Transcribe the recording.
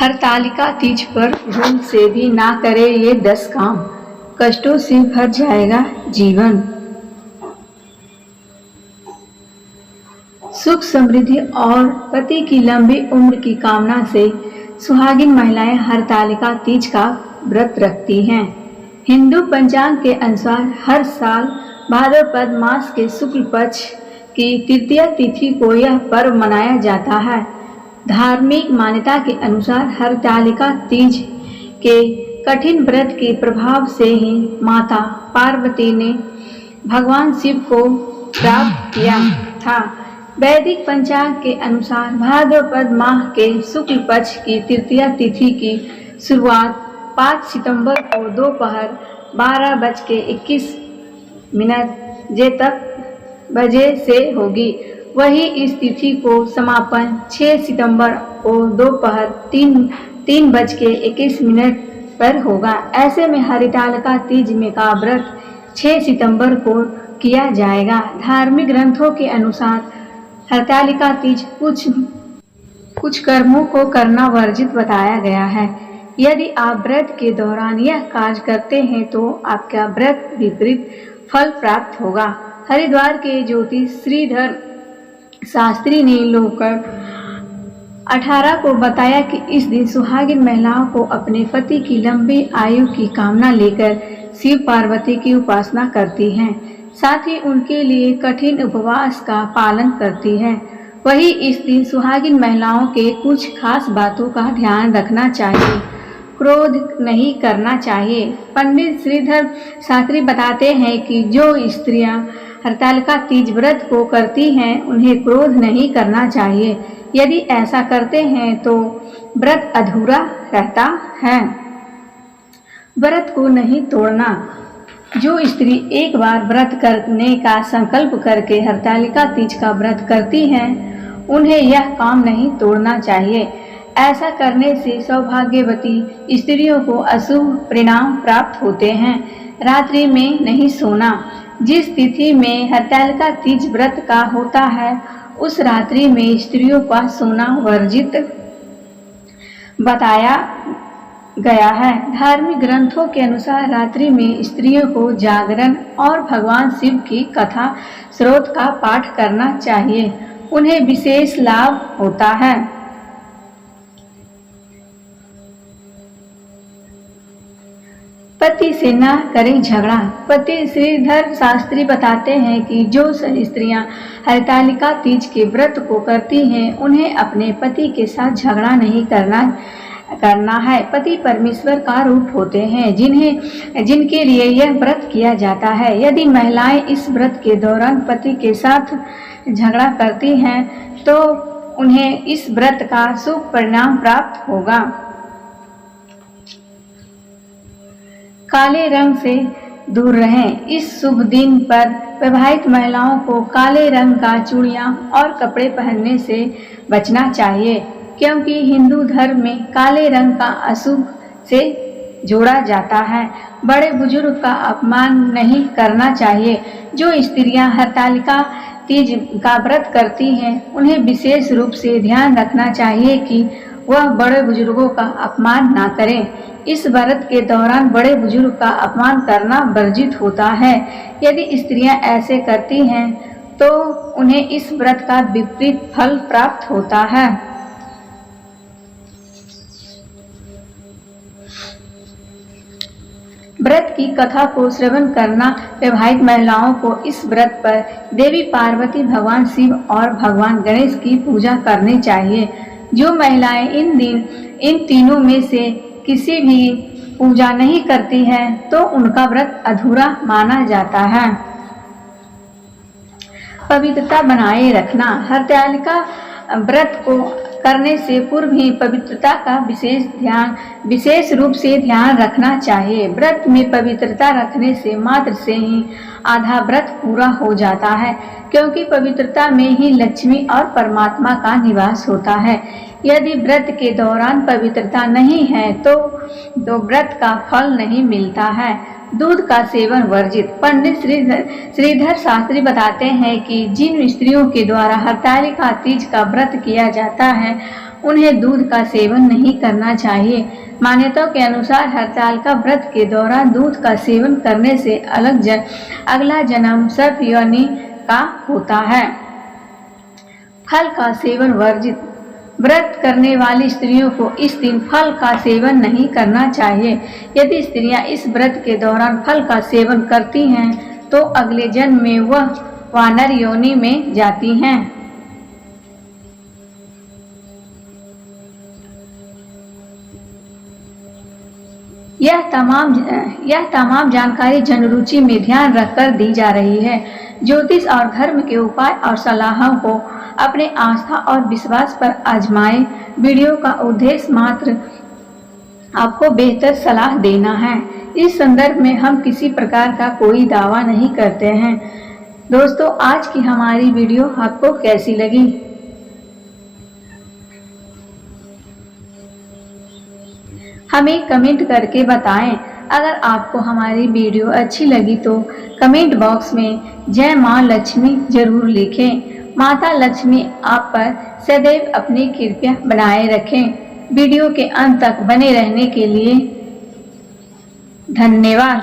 हरतालिका तीज पर भूल से भी ना करे ये 10 काम, कष्टों से भर जाएगा जीवन। सुख समृद्धि और पति की लंबी उम्र की कामना से सुहागिन महिलाएं हरतालिका तीज का व्रत रखती हैं। हिंदू पंचांग के अनुसार हर साल भाद्रपद मास के शुक्ल पक्ष की तृतीया तिथि को यह पर्व मनाया जाता है। धार्मिक मान्यता के अनुसार हरतालिका तीज के कठिन व्रत के प्रभाव से ही माता पार्वती ने भगवान शिव को प्राप्त किया था। वैदिक पंचांग के अनुसार भाद्रपद माह के शुक्ल पक्ष की तृतीया तिथि की शुरुआत 5 सितंबर को दोपहर 12:21 बजे से होगी। वहीं इस तिथि को समापन 6 सितंबर को दोपहर 3:21 पर होगा। ऐसे में हरतालिका तीज में का व्रत 6 सितंबर को किया जाएगा। धार्मिक ग्रंथों के अनुसार हरतालिका तीज कुछ कर्मों को करना वर्जित बताया गया है। यदि आप व्रत के दौरान यह कार्य करते हैं तो आपका व्रत विपरीत फल प्राप्त होगा। हरिद्वार के ज्योतिष श्रीधर शास्त्री ने लोकर 18 को बताया कि इस दिन सुहागिन महिलाओं को अपने पति की लंबी आयु की कामना लेकर शिव पार्वती की उपासना करती हैं। साथ ही उनके लिए कठिन उपवास का पालन करती है। वही इस दिन सुहागिन महिलाओं के कुछ खास बातों का ध्यान रखना चाहिए। क्रोध नहीं करना चाहिए। पंडित श्रीधर शास्त्री बताते हैं कि जो स्त्रियां हरतालिका तीज व्रत को करती हैं उन्हें क्रोध नहीं करना चाहिए। यदि ऐसा करते हैं तो व्रत अधूरा रहता है। व्रत को नहीं तोड़ना। जो स्त्री एक बार व्रत करने का संकल्प करके हरतालिका तीज का व्रत करती हैं उन्हें यह काम नहीं तोड़ना चाहिए। ऐसा करने से सौभाग्यवती स्त्रियों को अशुभ परिणाम प्राप्त होते हैं। रात्रि में नहीं सोना। जिस तिथि में हरतालिका तीज व्रत का होता है उस रात्रि में स्त्रियों का सोना वर्जित बताया गया है। धार्मिक ग्रंथों के अनुसार रात्रि में स्त्रियों को जागरण और भगवान शिव की कथा स्रोत का पाठ करना चाहिए। उन्हें विशेष लाभ होता है। पति से न करें झगड़ा। पति श्रीधर शास्त्री बताते हैं कि जो स्त्रियां हरतालिका तीज के व्रत को करती हैं उन्हें अपने पति के साथ झगड़ा नहीं करना है। पति परमेश्वर का रूप होते हैं जिनके लिए यह व्रत किया जाता है। यदि महिलाएं इस व्रत के दौरान पति के साथ झगड़ा करती हैं तो उन्हें इस व्रत का शुभ परिणाम प्राप्त होगा। काले रंग से दूर रहें। इस शुभ दिन पर विवाहित महिलाओं को काले रंग का चूड़ियां और कपड़े पहनने से बचना चाहिए क्योंकि हिंदू धर्म में काले रंग का अशुभ से जोड़ा जाता है। बड़े बुजुर्ग का अपमान नहीं करना चाहिए। जो स्त्रियां हरतालिका तीज का व्रत करती हैं उन्हें विशेष रूप से ध्यान रखना चाहिए कि वह बड़े बुजुर्गों का अपमान ना करें। इस व्रत के दौरान बड़े बुजुर्ग का अपमान करना वर्जित होता है। यदि स्त्रियां ऐसे करती हैं तो उन्हें इस व्रत का विपरीत फल प्राप्त होता है। व्रत की कथा को श्रवण करना। विवाहित महिलाओं को इस व्रत पर देवी पार्वती, भगवान शिव और भगवान गणेश की पूजा करनी चाहिए। जो महिलाएं इन तीनों में से किसी भी पूजा नहीं करती है तो उनका व्रत अधूरा माना जाता है। पवित्रता बनाए रखना। हरतालिका व्रत को करने से पूर्व ही पवित्रता का विशेष रूप से ध्यान रखना चाहिए। व्रत में पवित्रता रखने से मात्र से ही आधा व्रत पूरा हो जाता है क्योंकि पवित्रता में ही लक्ष्मी और परमात्मा का निवास होता है। यदि व्रत के दौरान पवित्रता नहीं है तो व्रत का फल नहीं मिलता है। दूध का सेवन वर्जित। पंडित श्रीधर शास्त्री बताते हैं कि जिन स्त्रियों के द्वारा हरतालिका तीज का व्रत किया जाता है उन्हें दूध का सेवन नहीं करना चाहिए। मान्यताओं के अनुसार हरतालिका व्रत के दौरान दूध का सेवन करने से अगला जन्म सर्प योनि का होता है। फल का सेवन वर्जित। व्रत करने वाली स्त्रियों को इस दिन फल का सेवन नहीं करना चाहिए। यदि स्त्रियां इस व्रत के दौरान फल का सेवन करती हैं तो अगले जन्म में वह वानर योनि में जाती हैं। यह तमाम जानकारी जनरुचि में ध्यान रखकर दी जा रही है। ज्योतिष और धर्म के उपाय और सलाहों को अपने आस्था और विश्वास पर आजमाएं। वीडियो का उद्देश्य मात्र आपको बेहतर सलाह देना है। इस संदर्भ में हम किसी प्रकार का कोई दावा नहीं करते हैं। दोस्तों, आज की हमारी वीडियो आपको कैसी लगी? हमें कमेंट करके बताएं। अगर आपको हमारी वीडियो अच्छी लगी तो कमेंट बॉक्स में जय मां लक्ष्मी जरूर लिखें। माता लक्ष्मी आप पर सदैव अपनी कृपा बनाए रखें। वीडियो के अंत तक बने रहने के लिए धन्यवाद।